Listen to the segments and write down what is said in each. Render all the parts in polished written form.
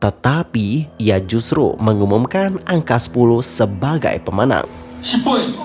Tetapi ia justru mengumumkan angka 10 sebagai pemenang. 10포인트.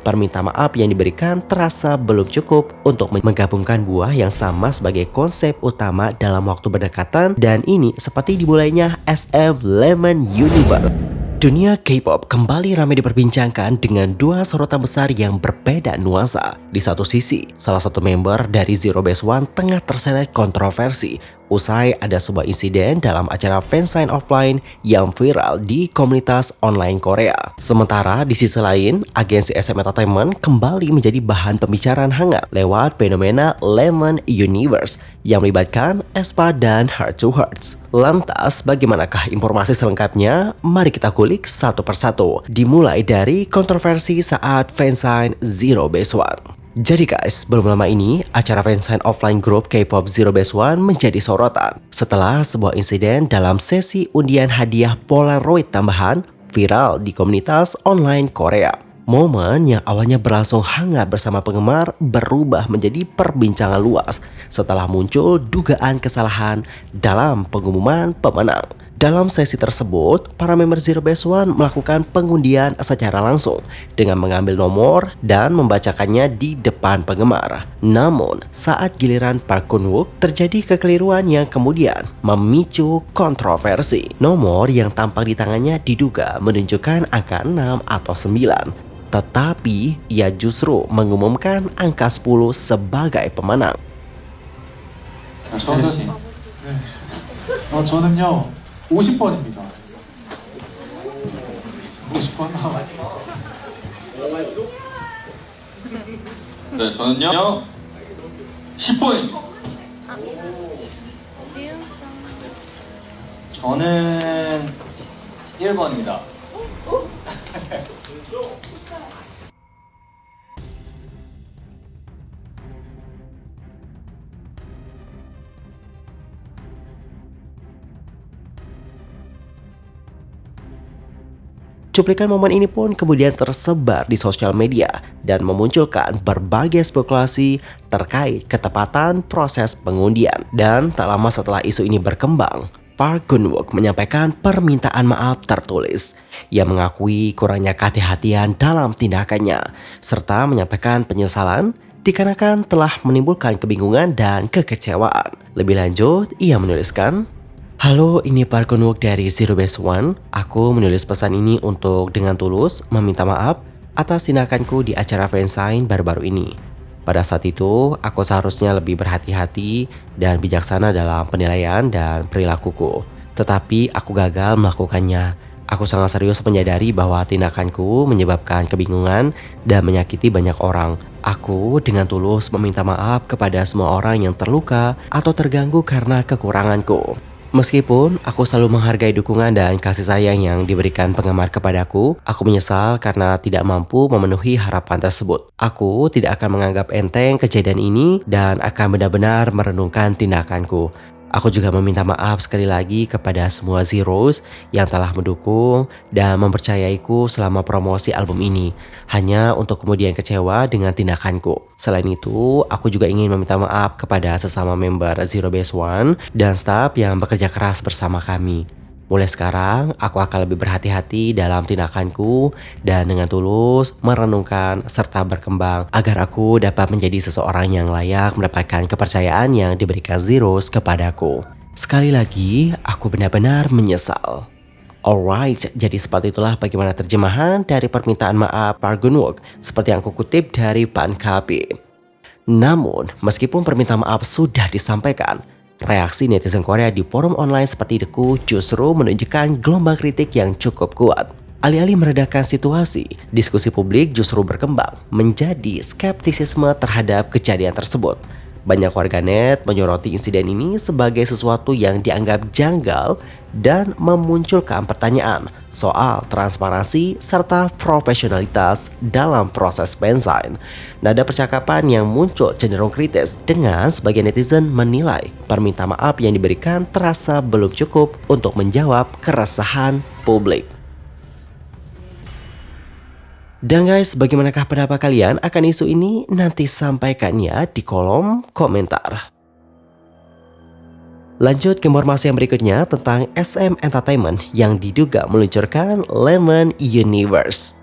Permintaan maaf yang diberikan terasa belum cukup untuk menggabungkan buah yang sama sebagai konsep utama dalam waktu berdekatan, dan ini seperti dimulainya SM Lemon Universe. Dunia K-pop kembali ramai diperbincangkan dengan dua sorotan besar yang berbeda nuansa. Di satu sisi, salah satu member dari Zero Base One tengah terseret kontroversi usai ada sebuah insiden dalam acara fansign offline yang viral di komunitas online Korea. Sementara di sisi lain, agensi SM Entertainment kembali menjadi bahan pembicaraan hangat lewat fenomena Lemon Universe yang melibatkan aespa dan Heart to Hearts. Lantas, bagaimanakah informasi selengkapnya? Mari kita kulik satu persatu. Dimulai dari kontroversi saat fansign Zero Base One. Jadi guys, belum lama ini, acara fansign offline grup K-pop Zero Base One menjadi sorotan setelah sebuah insiden dalam sesi undian hadiah Polaroid tambahan viral di komunitas online Korea. Momen yang awalnya berlangsung hangat bersama penggemar berubah menjadi perbincangan luas setelah muncul dugaan kesalahan dalam pengumuman pemenang. Dalam sesi tersebut, para member Zero Base One melakukan pengundian secara langsung dengan mengambil nomor dan membacakannya di depan penggemar. Namun, saat giliran Park Kun-wook, terjadi kekeliruan yang kemudian memicu kontroversi. Nomor yang tampak di tangannya diduga menunjukkan angka 6 atau 9. Tetapi, ia justru mengumumkan angka 10 sebagai pemenang. 저는요 50번입니다. 50번? 네, 저는요 10번입니다. 저는 1번입니다. Cuplikan momen ini pun kemudian tersebar di sosial media dan memunculkan berbagai spekulasi terkait ketepatan proses pengundian. Dan tak lama setelah isu ini berkembang, Park Kun-wook menyampaikan permintaan maaf tertulis. Ia mengakui kurangnya kehati-hatian dalam tindakannya, serta menyampaikan penyesalan dikarenakan telah menimbulkan kebingungan dan kekecewaan. Lebih lanjut, ia menuliskan, "Halo, ini Park Kun-wook dari Zero Base One. Aku menulis pesan ini untuk dengan tulus meminta maaf atas tindakanku di acara fansign baru-baru ini. Pada saat itu, aku seharusnya lebih berhati-hati dan bijaksana dalam penilaian dan perilakuku. Tetapi aku gagal melakukannya. Aku sangat serius menyadari bahwa tindakanku menyebabkan kebingungan dan menyakiti banyak orang. Aku dengan tulus meminta maaf kepada semua orang yang terluka atau terganggu karena kekuranganku. Meskipun aku selalu menghargai dukungan dan kasih sayang yang diberikan penggemar kepadaku, aku menyesal karena tidak mampu memenuhi harapan tersebut. Aku tidak akan menganggap enteng kejadian ini dan akan benar-benar merenungkan tindakanku. Aku juga meminta maaf sekali lagi kepada semua Zeros yang telah mendukung dan mempercayaiku selama promosi album ini, hanya untuk kemudian kecewa dengan tindakanku. Selain itu, aku juga ingin meminta maaf kepada sesama member Zero Base One dan staf yang bekerja keras bersama kami. Mulai sekarang, aku akan lebih berhati-hati dalam tindakanku dan dengan tulus merenungkan serta berkembang agar aku dapat menjadi seseorang yang layak mendapatkan kepercayaan yang diberikan Zeros kepadaku. Sekali lagi, aku benar-benar menyesal." Alright, jadi seperti itulah bagaimana terjemahan dari permintaan maaf Park Kun-wook seperti yang aku kutip dari Pankapip. Namun, meskipun permintaan maaf sudah disampaikan, reaksi netizen Korea di forum online seperti Deku justru menunjukkan gelombang kritik yang cukup kuat. Alih-alih meredakan situasi, diskusi publik justru berkembang menjadi skeptisisme terhadap kejadian tersebut. Banyak warganet menyoroti insiden ini sebagai sesuatu yang dianggap janggal dan memunculkan pertanyaan soal transparansi serta profesionalitas dalam proses fansign. Nada percakapan yang muncul cenderung kritis dengan sebagian netizen menilai permintaan maaf yang diberikan terasa belum cukup untuk menjawab keresahan publik. Dan guys, bagaimanakah pendapat kalian akan isu ini? Nanti sampaikan ya di kolom komentar. Lanjut ke informasi yang berikutnya tentang SM Entertainment yang diduga meluncurkan Lemon Universe.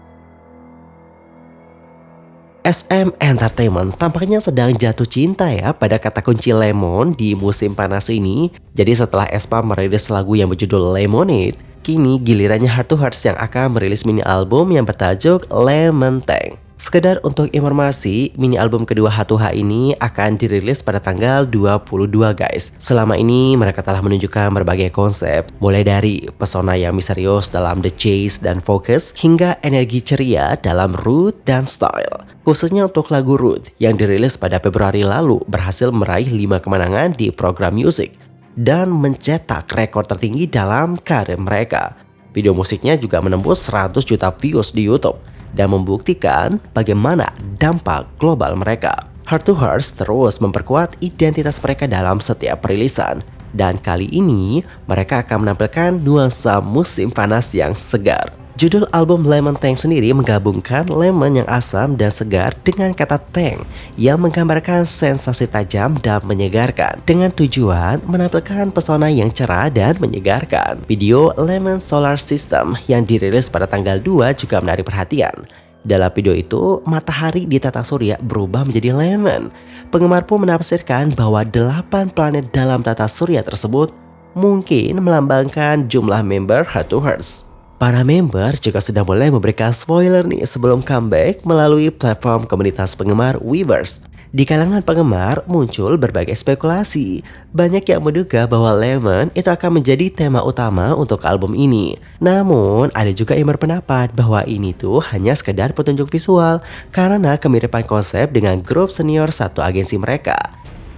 SM Entertainment tampaknya sedang jatuh cinta ya pada kata kunci lemon di musim panas ini. Jadi setelah aespa merilis lagu yang berjudul Lemonade, kini gilirannya Heart to Heart yang akan merilis mini album yang bertajuk Lemon Tank. Sekedar untuk informasi, mini album kedua H2H ini akan dirilis pada tanggal 22 guys. Selama ini mereka telah menunjukkan berbagai konsep, mulai dari pesona yang misterius dalam The Chase dan Focus, hingga energi ceria dalam Root dan Style. Khususnya untuk lagu Root yang dirilis pada Februari lalu berhasil meraih 5 kemenangan di program musik dan mencetak rekor tertinggi dalam karir mereka. Video musiknya juga menembus 100 juta views di YouTube dan membuktikan bagaimana dampak global mereka. Heart to Heart terus memperkuat identitas mereka dalam setiap perilisan, dan kali ini mereka akan menampilkan nuansa musim panas yang segar. Judul album Lemon Tank sendiri menggabungkan lemon yang asam dan segar dengan kata tank yang menggambarkan sensasi tajam dan menyegarkan, dengan tujuan menampilkan pesona yang cerah dan menyegarkan. Video Lemon Solar System yang dirilis pada tanggal 2 juga menarik perhatian. Dalam video itu, matahari di tata surya berubah menjadi lemon. Penggemar pun menafsirkan bahwa 8 planet dalam tata surya tersebut mungkin melambangkan jumlah member Heart to Heart. Para member juga sudah mulai memberikan spoiler nih sebelum comeback melalui platform komunitas penggemar Weverse. Di kalangan penggemar muncul berbagai spekulasi. Banyak yang menduga bahwa Lemon itu akan menjadi tema utama untuk album ini. Namun ada juga yang berpendapat bahwa ini tuh hanya sekedar petunjuk visual karena kemiripan konsep dengan grup senior satu agensi mereka,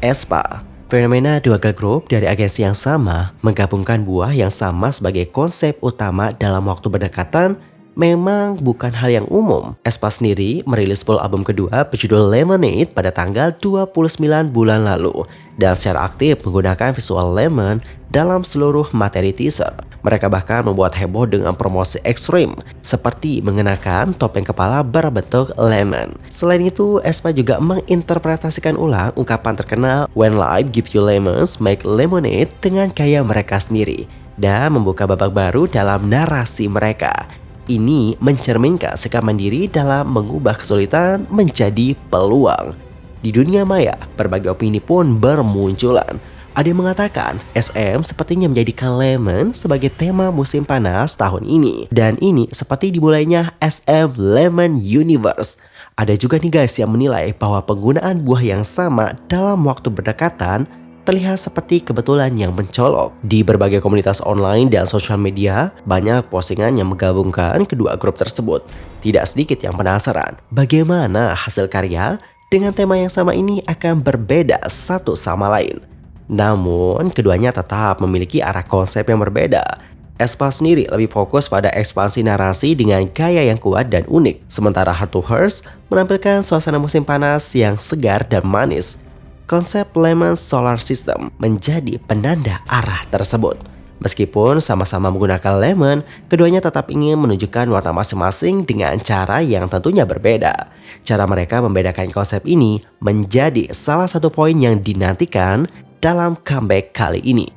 aespa. Fenomena dua girl group dari agensi yang sama menggabungkan buah yang sama sebagai konsep utama dalam waktu berdekatan memang bukan hal yang umum. aespa sendiri merilis full album kedua berjudul Lemonade pada tanggal 29 bulan lalu dan secara aktif menggunakan visual lemon dalam seluruh materi teaser. Mereka bahkan membuat heboh dengan promosi ekstrim seperti mengenakan topeng kepala berbentuk lemon. Selain itu, aespa juga menginterpretasikan ulang ungkapan terkenal When life gives you lemons, make lemonade dengan gaya mereka sendiri dan membuka babak baru dalam narasi mereka. Ini mencerminkan sikap mandiri dalam mengubah kesulitan menjadi peluang. Di dunia maya, berbagai opini pun bermunculan. Ada yang mengatakan SM sepertinya menjadikan Lemon sebagai tema musim panas tahun ini. Dan ini seperti dimulainya SM Lemon Universe. Ada juga nih guys yang menilai bahwa penggunaan buah yang sama dalam waktu berdekatan terlihat seperti kebetulan yang mencolok. Di berbagai komunitas online dan sosial media, banyak postingan yang menggabungkan kedua grup tersebut. Tidak sedikit yang penasaran bagaimana hasil karya dengan tema yang sama ini akan berbeda satu sama lain. Namun, keduanya tetap memiliki arah konsep yang berbeda. aespa sendiri lebih fokus pada ekspansi narasi dengan gaya yang kuat dan unik, sementara Heart to Heart menampilkan suasana musim panas yang segar dan manis. Konsep Lemon Solar System menjadi penanda arah tersebut. Meskipun sama-sama menggunakan lemon, keduanya tetap ingin menunjukkan warna masing-masing dengan cara yang tentunya berbeda. Cara mereka membedakan konsep ini menjadi salah satu poin yang dinantikan dalam comeback kali ini.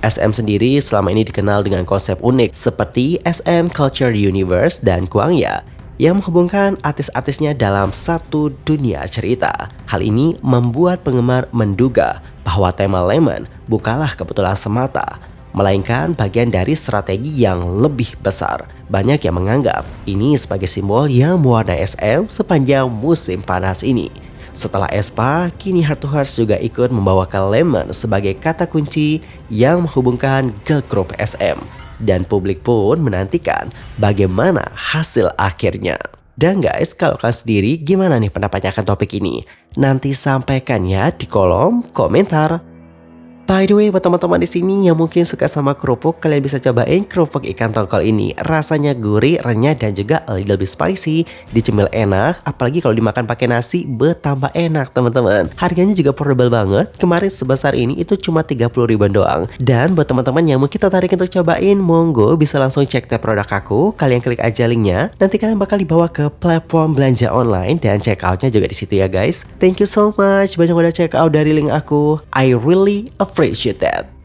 SM sendiri selama ini dikenal dengan konsep unik seperti SM Culture Universe dan Kwangya yang menghubungkan artis-artisnya dalam satu dunia cerita. Hal ini membuat penggemar menduga bahwa tema Lemon bukanlah kebetulan semata, melainkan bagian dari strategi yang lebih besar. Banyak yang menganggap ini sebagai simbol yang mewarnai SM sepanjang musim panas ini. Setelah aespa, kini Heart to Heart juga ikut membawakan Lemon sebagai kata kunci yang menghubungkan girl group SM. Dan publik pun menantikan bagaimana hasil akhirnya. Dan guys, kalau kalian sendiri gimana nih pendapatnya akan topik ini? Nanti sampaikan ya di kolom komentar. By the way, buat teman-teman di sini yang mungkin suka sama kerupuk, kalian bisa cobain kerupuk ikan tongkol ini. Rasanya gurih, renyah, dan juga a little bit spicy. Dicemil enak, apalagi kalau dimakan pakai nasi, betambah enak teman-teman. Harganya juga affordable banget. Kemarin sebesar ini itu cuma 30 ribuan doang. Dan buat teman-teman yang mungkin tertarik untuk cobain, monggo bisa langsung cek tab produk aku. Kalian klik aja linknya. Nanti kalian bakal dibawa ke platform belanja online dan check outnya juga di situ ya guys. Thank you so much. Banyak udah check out dari link aku. I really appreciate appreciate that.